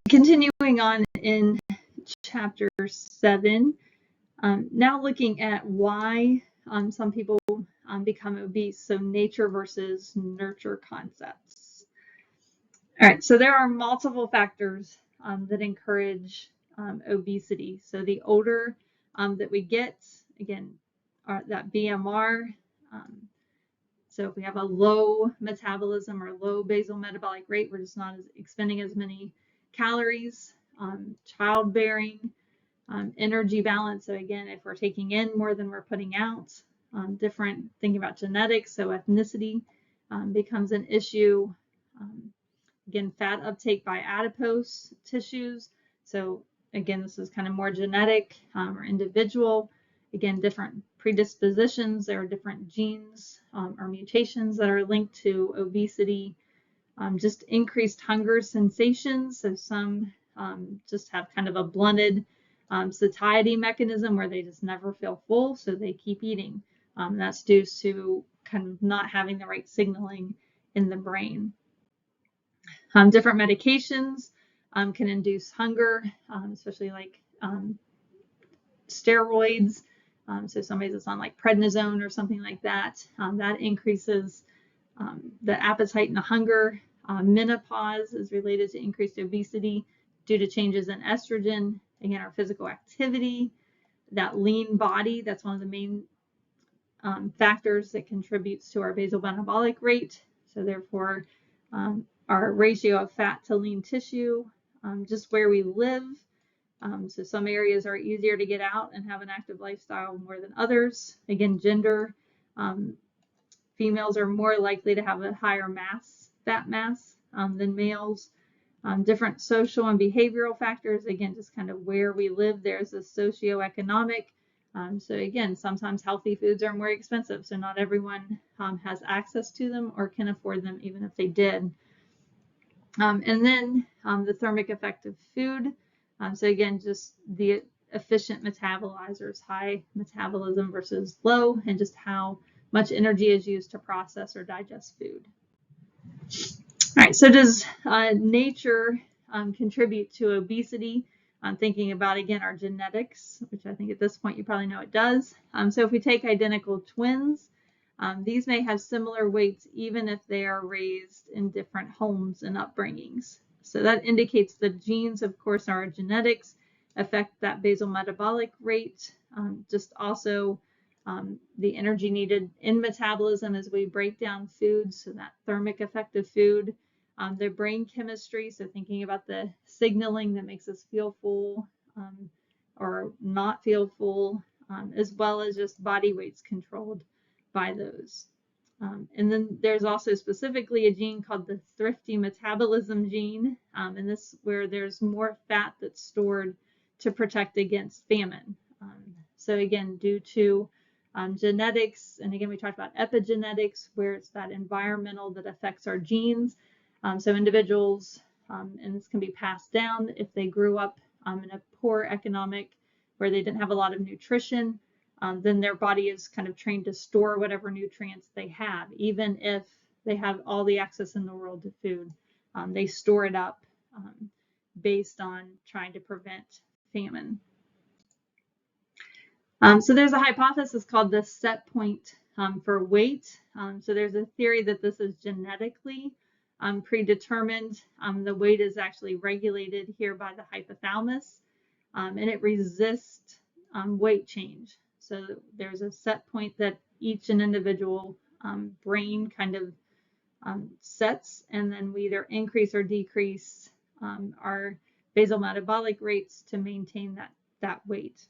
Continuing on in chapter 7, now looking at why some people become obese, so nature versus nurture concepts. All right, so there are multiple factors that encourage obesity. So the older that we get, again, that BMR, so if we have a low metabolism or low basal metabolic rate, we're just not expending as many calories. Childbearing, energy balance. So again, if we're taking in more than we're putting out, thinking about genetics, so ethnicity becomes an issue. Again, fat uptake by adipose tissues. So again, this is kind of more genetic or individual. Again, different predispositions. There are different genes or mutations that are linked to obesity. Just increased hunger sensations. So some just have kind of a blunted satiety mechanism where they just never feel full, so they keep eating. That's due to kind of not having the right signaling in the brain. Different medications can induce hunger, especially like steroids. So somebody that's on like prednisone or something like that, that increases the appetite and the hunger. Menopause is related to increased obesity due to changes in estrogen. Again, our physical activity, that lean body, that's one of the main factors that contributes to our basal metabolic rate. So therefore, our ratio of fat to lean tissue, just where we live. So some areas are easier to get out and have an active lifestyle more than others. Again, gender, females are more likely to have a higher fat mass than males. Different social and behavioral factors, again, just kind of where we live. There's a socioeconomic. So again, sometimes healthy foods are more expensive, so not everyone has access to them or can afford them even if they did. And then the thermic effect of food. So again, just the efficient metabolizers, high metabolism versus low, and just how much energy is used to process or digest food. All right, so does nature contribute to obesity? I'm thinking about, again, our genetics, which I think at this point you probably know it does. So if we take identical twins, these may have similar weights even if they are raised in different homes and upbringings. So that indicates the genes, of course, our genetics affect that basal metabolic rate. Just also the energy needed in metabolism as we break down foods, so that thermic effect of food. Their brain chemistry, so thinking about the signaling that makes us feel full or not feel full, as well as just body weights controlled by those. And then there's also specifically a gene called the thrifty metabolism gene, and this where there's more fat that's stored to protect against famine. So again, due to genetics, and again, we talked about epigenetics, where it's that environmental that affects our genes. So individuals, and this can be passed down if they grew up in a poor economic, where they didn't have a lot of nutrition, then their body is kind of trained to store whatever nutrients they have, even if they have all the access in the world to food. They store it up based on trying to prevent famine. So there's a hypothesis called the set point for weight. So there's a theory that this is genetically predetermined. The weight is actually regulated here by the hypothalamus, and it resists weight change. So there's a set point that each individual brain kind of sets, and then we either increase or decrease our basal metabolic rates to maintain that weight.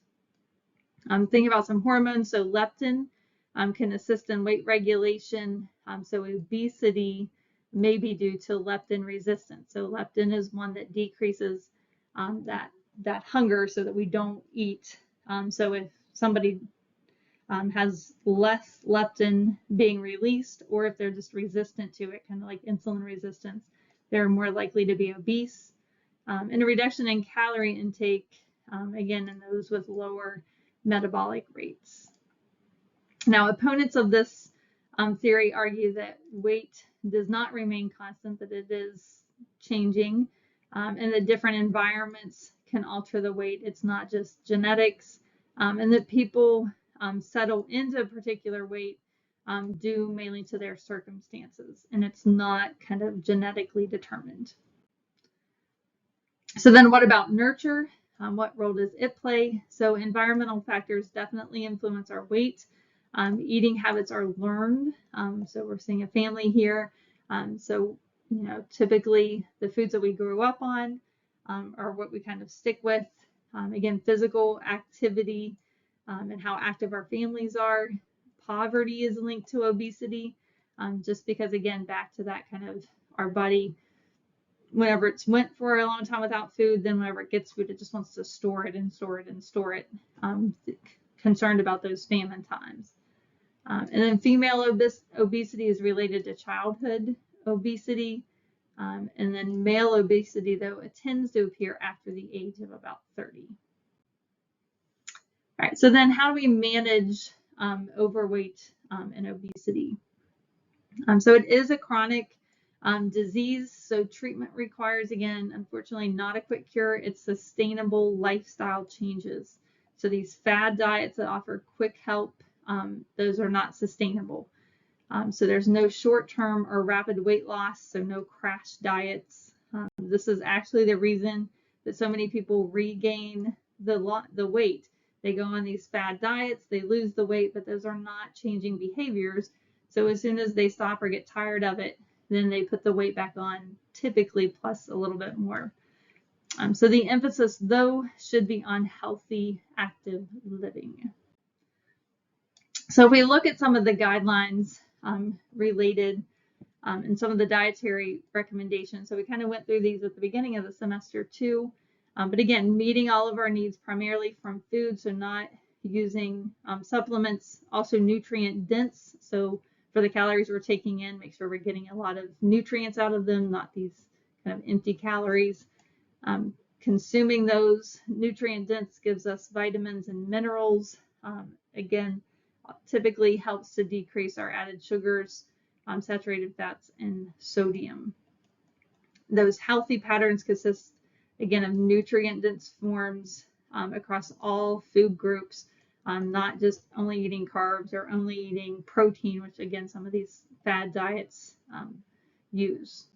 Thinking about some hormones, so leptin can assist in weight regulation. So obesity may be due to leptin resistance. So leptin is one that decreases that hunger so that we don't eat. So if somebody has less leptin being released, or if they're just resistant to it, kind of like insulin resistance, they're more likely to be obese. And a reduction in calorie intake, again, in those with lower metabolic rates. Now, opponents of this theory argue that weight does not remain constant, that it is changing and the different environments can alter the weight. It's not just genetics, and that people settle into a particular weight due mainly to their circumstances, and it's not kind of genetically determined. So then what about nurture? What role does it play? So environmental factors definitely influence our weight. Eating habits are learned. So we're seeing a family here. So, typically the foods that we grew up on are what we kind of stick with. Again, physical activity and how active our families are. Poverty is linked to obesity, just because, again, back to that kind of our body, whenever it's went for a long time without food, then whenever it gets food, it just wants to store it and store it and store it, concerned about those famine times. And then female obesity is related to childhood obesity. And then male obesity, though, it tends to appear after the age of about 30. All right, so then how do we manage overweight and obesity? So it is a chronic disease, so treatment requires, again, unfortunately, not a quick cure. It's sustainable lifestyle changes. So these fad diets that offer quick help, those are not sustainable. So there's no short-term or rapid weight loss, so no crash diets. This is actually the reason that so many people regain the weight. They go on these fad diets, they lose the weight, but those are not changing behaviors. So as soon as they stop or get tired of it, then they put the weight back on, typically plus a little bit more. So the emphasis, though, should be on healthy, active living. So if we look at some of the guidelines related and some of the dietary recommendations, so we kind of went through these at the beginning of the semester too. But again, meeting all of our needs primarily from food, so not using supplements, also nutrient dense. So for the calories we're taking in, make sure we're getting a lot of nutrients out of them, not these kind of empty calories. Consuming those nutrient dense gives us vitamins and minerals. Again, typically helps to decrease our added sugars, saturated fats, and sodium. Those healthy patterns consist, again, of nutrient dense forms across all food groups, not just only eating carbs or only eating protein, which again, some of these fad diets use.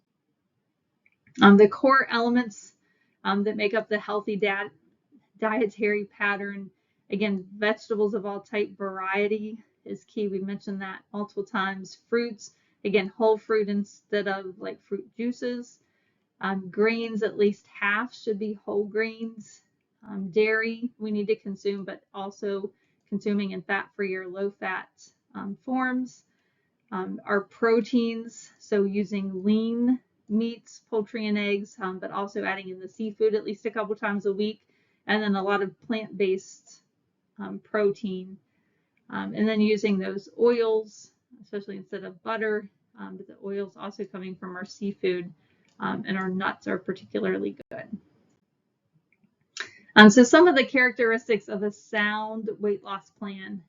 The core elements that make up the healthy dietary pattern, again, vegetables of all type, variety is key. We mentioned that multiple times. Fruits, again, whole fruit instead of like fruit juices. Grains, at least half should be whole grains. Dairy we need to consume, but also consuming in fat-free or low-fat forms. Our proteins, so using lean meats, poultry, and eggs, but also adding in the seafood at least a couple times a week, and then a lot of plant-based protein. And then using those oils, especially instead of butter, but the oils also coming from our seafood, and our nuts are particularly good. So some of the characteristics of a sound weight loss plan.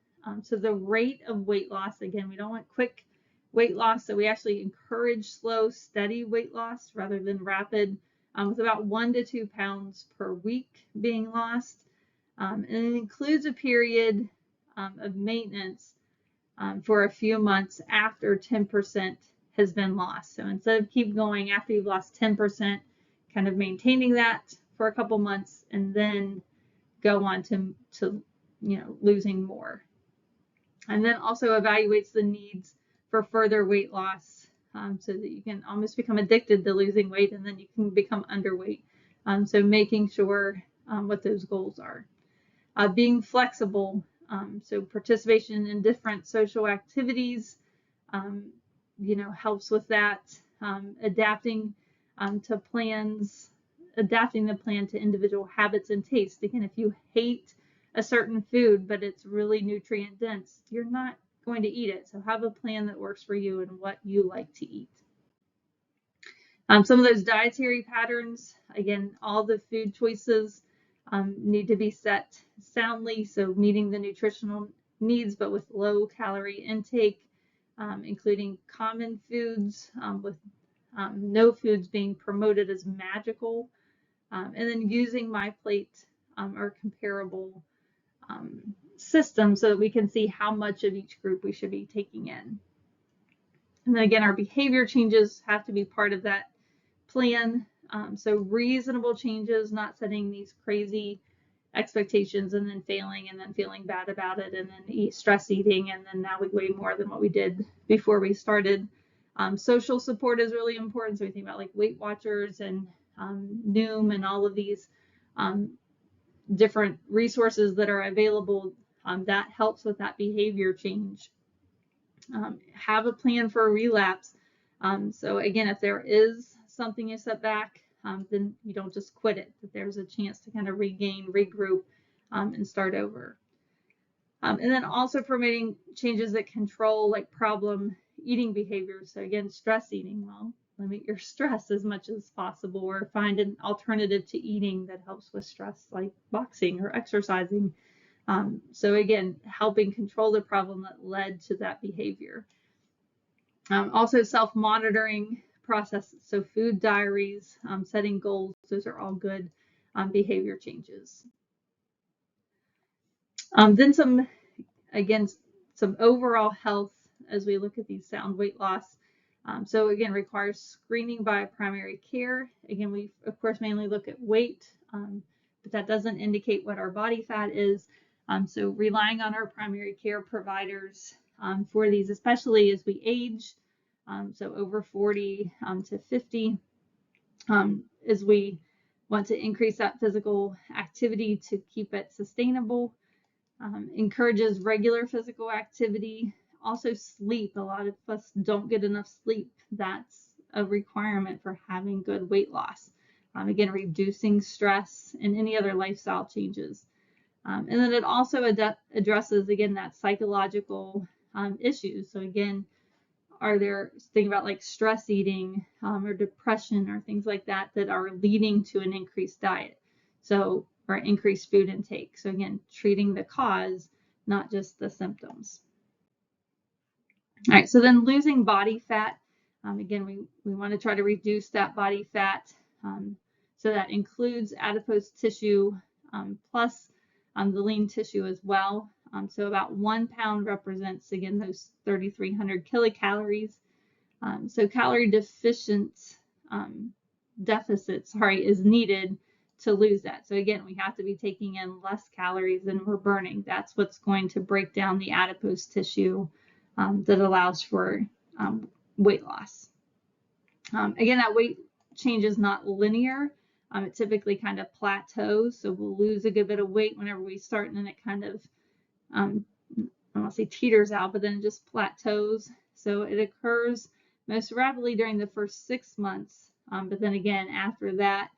So the rate of weight loss, again, we don't want quick weight loss, so we actually encourage slow, steady weight loss rather than rapid, with about 1 to 2 pounds per week being lost. And it includes a period of maintenance for a few months after 10% has been lost. So instead of keep going after you've lost 10%, kind of maintaining that for a couple months and then go on to losing more. And then also evaluates the needs for further weight loss, so that you can almost become addicted to losing weight and then you can become underweight. So making sure what those goals are. Being flexible, so participation in different social activities, helps with that. Adapting to plans, adapting the plan to individual habits and tastes. Again, if you hate a certain food, but it's really nutrient dense, you're not going to eat it. So have a plan that works for you and what you like to eat. Some of those dietary patterns, again, all the food choices need to be set soundly, so meeting the nutritional needs, but with low calorie intake, including common foods with no foods being promoted as magical, and then using MyPlate or comparable system so that we can see how much of each group we should be taking in. And then again, our behavior changes have to be part of that plan. So reasonable changes, not setting these crazy expectations and then failing and then feeling bad about it and then stress eating and then now we weigh more than what we did before we started. Social support is really important. So we think about like Weight Watchers and Noom and all of these different resources that are available. That helps with that behavior change. Have a plan for a relapse. So again, if there is something you set back, then you don't just quit it, that there's a chance to kind of regain, regroup, and start over. And then also promoting changes that control like problem eating behaviors. So again, stress eating, well, limit your stress as much as possible or find an alternative to eating that helps with stress like boxing or exercising. So again, helping control the problem that led to that behavior. Also self-monitoring process, so food diaries, setting goals, those are all good behavior changes. Then some overall health as we look at these sound weight loss. So again, requires screening by primary care. Again, we of course mainly look at weight, but that doesn't indicate what our body fat is. So relying on our primary care providers for these, especially as we age, so over 40 to 50, as we want to increase that physical activity to keep it sustainable. Encourages regular physical activity. Also sleep. A lot of us don't get enough sleep. That's a requirement for having good weight loss. Again, reducing stress and any other lifestyle changes. And then it also addresses, again, that psychological issues. So again, are there things about like stress eating or depression or things like that that are leading to an increased diet? So, or increased food intake. So again, treating the cause, not just the symptoms. All right, so then losing body fat. Again, we want to try to reduce that body fat. So that includes adipose tissue plus the lean tissue as well. So about 1 pound represents, again, those 3,300 kilocalories. So calorie deficit is needed to lose that. So again, we have to be taking in less calories than we're burning. That's what's going to break down the adipose tissue that allows for weight loss. Again, that weight change is not linear. It typically kind of plateaus. So we'll lose a good bit of weight whenever we start, and then it kind of, I don't want to say teeters out, but then it just plateaus. So it occurs most rapidly during the first 6 months. But then again, after that,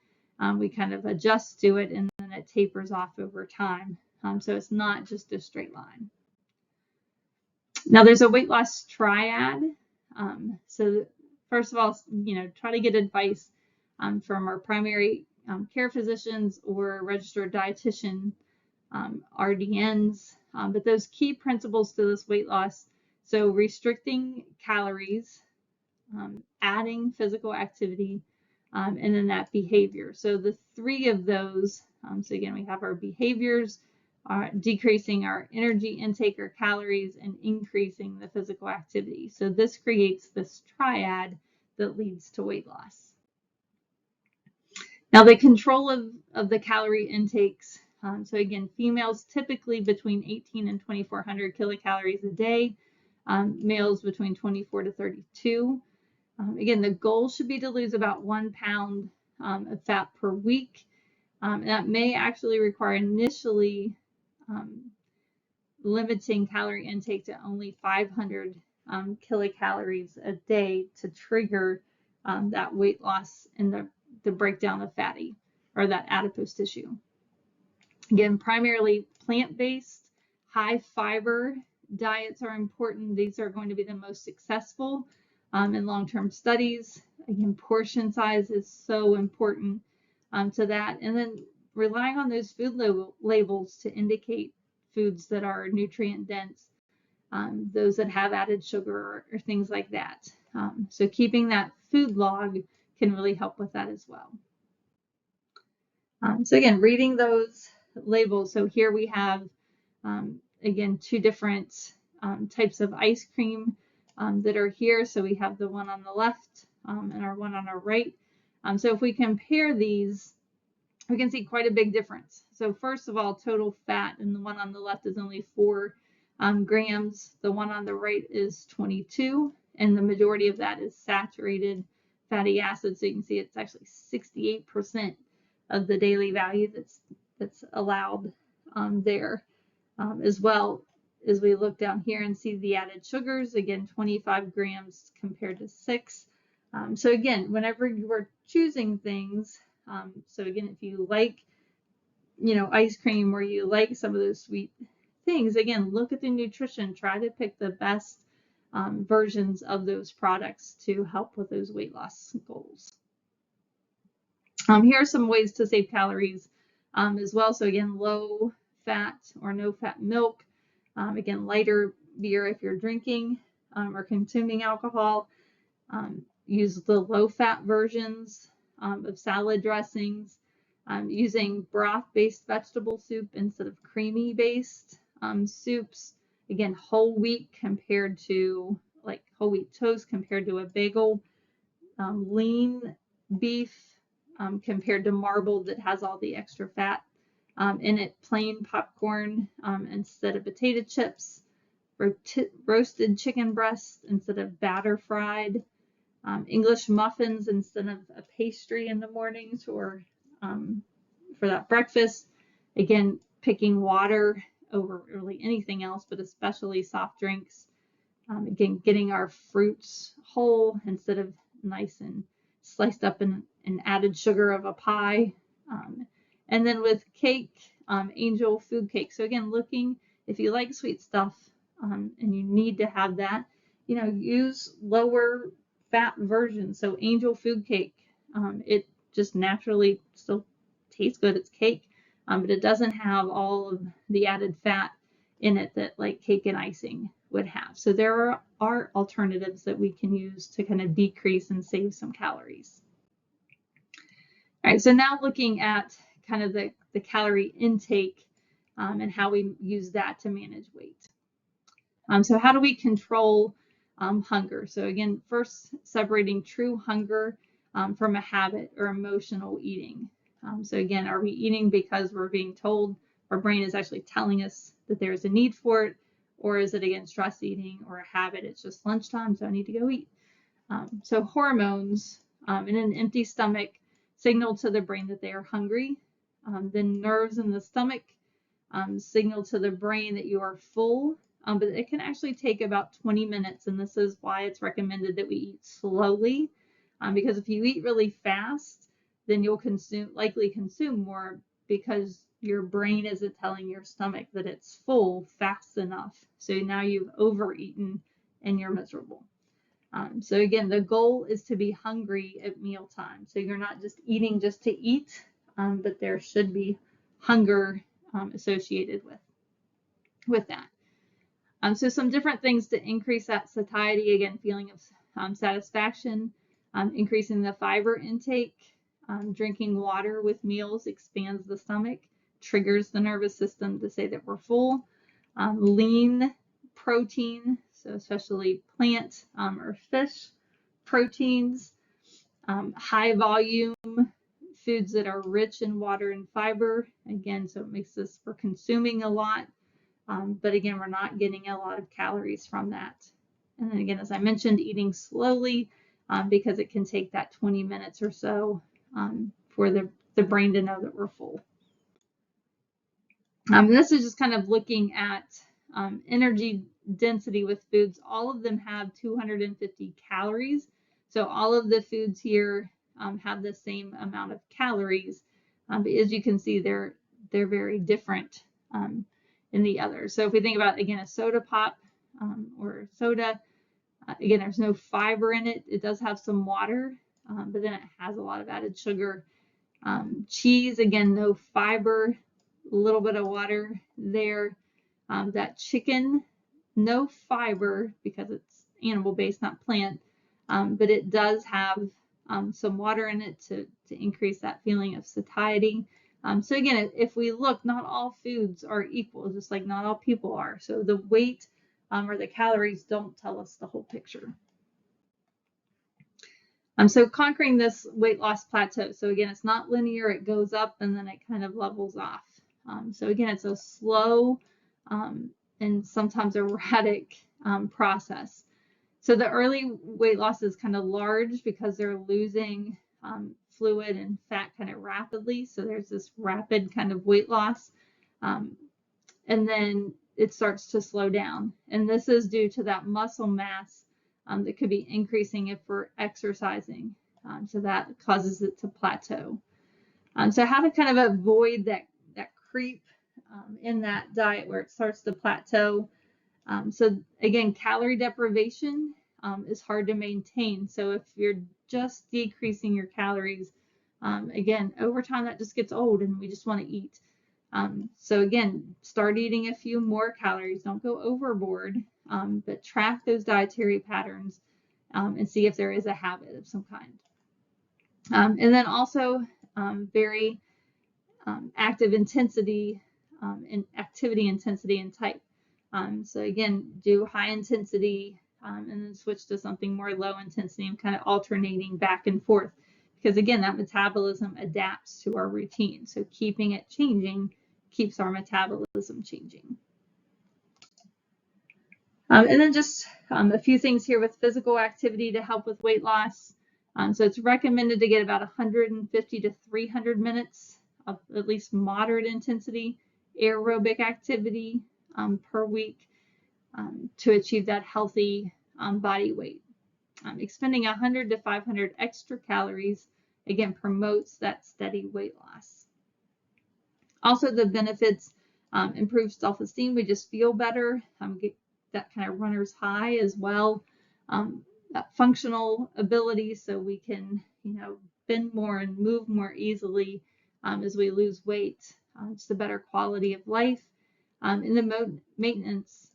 we kind of adjust to it and then it tapers off over time. So it's not just a straight line. Now there's a weight loss triad. So first of all, try to get advice from our primary care physicians or registered dietitian, RDNs. But those key principles to this weight loss, so restricting calories, adding physical activity, and then that behavior. So the three of those, so again, we have our behaviors, decreasing our energy intake or calories, and increasing the physical activity. So this creates this triad that leads to weight loss. Now the control of the calorie intakes. So again, females typically between 18 and 2,400 kilocalories a day, males between 24 to 32. Again, the goal should be to lose about 1 pound of fat per week. That may actually require initially limiting calorie intake to only 500 kilocalories a day to trigger that weight loss and the breakdown of fatty or that adipose tissue. Again, primarily plant-based, high fiber diets are important. These are going to be the most successful in long-term studies. Again, portion size is so important to that. And then relying on those food labels to indicate foods that are nutrient dense, those that have added sugar or things like that. So keeping that food log can really help with that as well. So again, reading those labels. So here we have, again, two different types of ice cream that are here. So we have the one on the left and our one on our right. So if we compare these, we can see quite a big difference. So first of all, total fat in the one on the left is only 4 grams. The one on the right is 22, and the majority of that is saturated fatty acids. So you can see it's actually 68% of the daily value that's allowed there. As well as we look down here and see the added sugars, again, 25 grams compared to 6. So again, whenever you are choosing things, so again, if you like, ice cream or you like some of those sweet things, again, look at the nutrition, try to pick the best versions of those products to help with those weight loss goals. Here are some ways to save calories as well. So again, low fat or no fat milk. Again, lighter beer if you're drinking or consuming alcohol. Use the low fat versions of salad dressings. Using broth-based vegetable soup instead of creamy-based soups. Again, whole wheat compared to like whole wheat toast compared to a bagel. Lean beef compared to marbled that has all the extra fat in it. Plain popcorn instead of potato chips. Roasted chicken breast instead of batter fried. English muffins instead of a pastry in the mornings or for that breakfast. Again, picking water over really anything else, but especially soft drinks. Again, getting our fruits whole instead of nice and sliced up in added sugar of a pie. And then with cake, Angel Food Cake. So again, looking, if you like sweet stuff and you need to have that, use lower fat versions. So Angel Food Cake, it just naturally still tastes good. It's cake, but it doesn't have all of the added fat in it that like cake and icing would have. So there are alternatives that we can use to kind of decrease and save some calories. All right, so now looking at kind of the calorie intake and how we use that to manage weight. So how do we control hunger? So again, first separating true hunger from a habit or emotional eating. So again, are we eating because we're being told, our brain is actually telling us that there's a need for it, or is it again stress eating or a habit? It's just lunchtime, so I need to go eat. So hormones in an empty stomach signal to the brain that they are hungry. Then nerves in the stomach signal to the brain that you are full. But it can actually take about 20 minutes, and this is why it's recommended that we eat slowly, because if you eat really fast, then you'll likely consume more because your brain isn't telling your stomach that it's full fast enough. So now you've overeaten and you're miserable. So again, the goal is to be hungry at mealtime. So you're not just eating just to eat, but there should be hunger associated with that. So some different things to increase that satiety, again, feeling of satisfaction, increasing the fiber intake, drinking water with meals expands the stomach, triggers the nervous system to say that we're full. Lean protein, so especially plant or fish proteins, high volume foods that are rich in water and fiber, again, so it makes this, we're consuming a lot. But again, we're not getting a lot of calories from that. And then again, as I mentioned, eating slowly because it can take that 20 minutes or so for the brain to know that we're full. This is just kind of looking at energy density with foods. All of them have 250 calories. So all of the foods here have the same amount of calories. But as you can see, they're very different in the others. So if we think about, again, a soda pop or soda, again, there's no fiber in it. It does have some water, but then it has a lot of added sugar. Cheese, again, no fiber, a little bit of water there. That chicken, no fiber because it's animal-based, not plant, but it does have some water in it to increase that feeling of satiety. So again, if we look, not all foods are equal, just like not all people are. So the weight or the calories don't tell us the whole picture. So conquering this weight loss plateau. So again, it's not linear, it goes up and then it kind of levels off. So again, it's a slow and sometimes erratic process. So the early weight loss is kind of large because they're losing fluid and fat kind of rapidly. So there's this rapid kind of weight loss. And then it starts to slow down. And this is due to that muscle mass that could be increasing if we're exercising. So that causes it to plateau. So how to kind of avoid that creep in that diet where it starts to plateau. So again, calorie deprivation is hard to maintain. So if you're just decreasing your calories, again, over time that just gets old and we just want to eat. So again, start eating a few more calories. Don't go overboard, but track those dietary patterns and see if there is a habit of some kind. And then also very active intensity and activity intensity and type. So again, do high intensity and then switch to something more low intensity and kind of alternating back and forth. Because again, that metabolism adapts to our routine. So keeping it changing keeps our metabolism changing. And then just a few things here with physical activity to help with weight loss. So it's recommended to get about 150 to 300 minutes of at least moderate intensity aerobic activity per week to achieve that healthy body weight. Expending 100 to 500 extra calories, again, promotes that steady weight loss. Also, the benefits improve self-esteem. We just feel better, get that kind of runner's high as well. That functional ability, so we can, bend more and move more easily as we lose weight. Just a better quality of life and the maintenance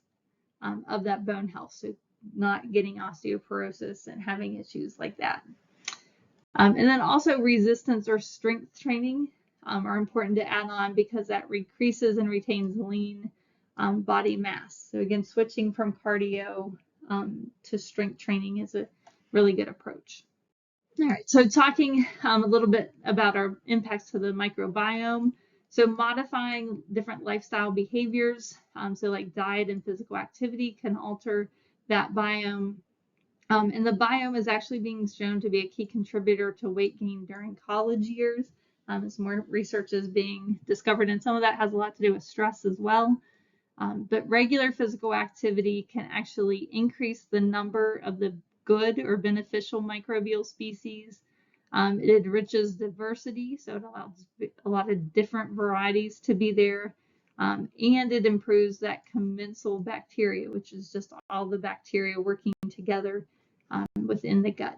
of that bone health, so not getting osteoporosis and having issues like that. And then also resistance or strength training are important to add on because that increases and retains lean body mass. So again, switching from cardio to strength training is a really good approach. All right, so talking a little bit about our impacts to the microbiome. So modifying different lifestyle behaviors, so like diet and physical activity can alter that biome. And the biome is actually being shown to be a key contributor to weight gain during college years. As more research is being discovered, and some of that has a lot to do with stress as well. But regular physical activity can actually increase the number of the good or beneficial microbial species. It enriches diversity, so it allows a lot of different varieties to be there. And it improves that commensal bacteria, which is just all the bacteria working together within the gut.